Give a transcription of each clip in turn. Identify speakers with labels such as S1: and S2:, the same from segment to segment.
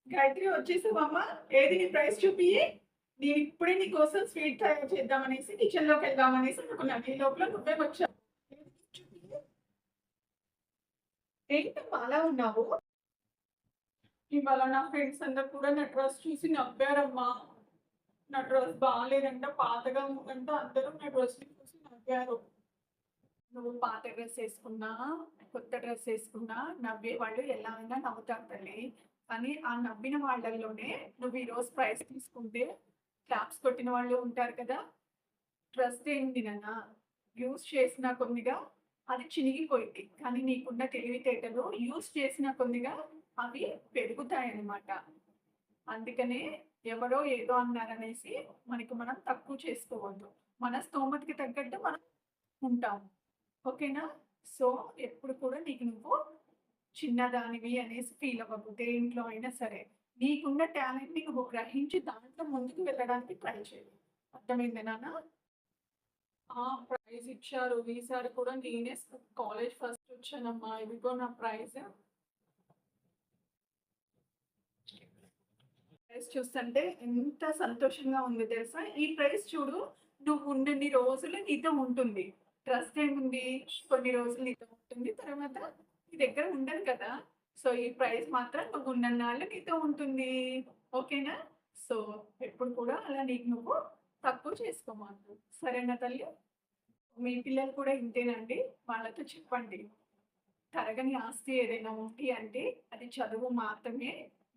S1: గాయత్రి వచ్చేసావమ్మా? ఏది నీ ప్రైస్ చూపియి. నేను ఇప్పుడే నీ కోసం స్వీట్ తయారు చేద్దామనేసి కిచెన్‌లోకి వెళ్దామనేసి అనుకున్నాను. ఈ లోపల నువ్వే వచ్చావు. ఏది చూపియి. ఏంటమ్మా అలా ఉన్నావు? ఇవాళ నా ఫ్రెండ్స్ అందరూ కూడా నా డ్రెస్ చూసి నవ్వారమ్మా. నా డ్రెస్ బాలేదంట, పాతగా ఉందంట అందరూ నా డ్రెస్‌ని చూసి నవ్వారు. నువ్వు పాత డ్రెస్ ఏసుకున్నా, కొత్త డ్రెస్ ఏసుకున్నా నవ్వేవాళ్ళు ఎలా అయినా నవ్వుతారు తల్లి. కానీ ఆ నవ్విన వాళ్ళలోనే నువ్వు ఈరోజు ప్రైజ్ తీసుకుంటే క్లాప్స్ కొట్టిన వాళ్ళు ఉంటారు కదా! డ్రెస్ ఏంటి నాన్న, యూజ్ చేసిన కొద్దిగా అది చినిగిపోయిద్ది. కానీ నీకున్న తెలివితేటలు యూజ్ చేసిన కొద్దిగా అవి పెరుగుతాయన్నమాట. అందుకనే ఎవరో ఏదో అన్నారనేసి మనకి మనం తక్కువ చేసుకోవద్దు. మన స్తోమతకి తగ్గట్టు మనం ఉంటాం. ఓకేనా? సో, ఎప్పుడు కూడా నీకు నువ్వు చిన్నదానివి అనేసి ఫీల్ అవ్వకు. దేంట్లో అయినా సరే. నీకున్న టాలెంట్‌ని నువ్వు గ్రహించి దాంట్లో ముందుకు వెళ్ళడానికి ట్రై చెయి. అర్థమైందా నాన్న? ఆ! ప్రైజ్ ఇచ్చారు. ఈసారి కూడా నేనే కాలేజ్ ఫస్ట్ వచ్చానమ్మా. ఇదిగో నా ప్రైజ్. ప్రైజ్ చూస్తుంటే ఎంత సంతోషంగా ఉంది తెలుసా? ఈ ప్రైజ్ చూడు, నువ్వు ఉన్నన్ని రోజులు నీతో ఉంటుంది. ట్రస్ట్ ఏముంది? కొన్ని రోజులు నీతో ఉంటుంది. తర్వాత నీ దగ్గర ఉండదు కదా! సో, ఈ ప్రైజ్ మాత్రం నువ్వు ఉన్నన్నాళ్ళు నీతో ఉంటుంది. ఓకేనా? సో, ఎప్పుడు కూడా అలా నీకు నువ్వు తక్కువ చేసుకోమాకు. సరేనా తల్లి? మీ పిల్లలు కూడా ఇంతేనండి. వాళ్ళతో చెప్పండి. తరగని ఆస్తి ఏదైనా ఉంది అంటే అది చదువు మాత్రమే.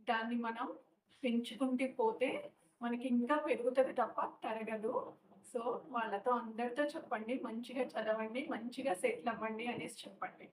S1: దాన్ని మనం పెంచుకుంటూ పోతే మనకి ఇంకా పెరుగుతది తప్ప తరగదు. సో, వాళ్ళతో అందరితో చెప్పండి. మంచిగా చదవండి, మంచిగా సెటిల్ అవ్వండి అనేసి చెప్పండి.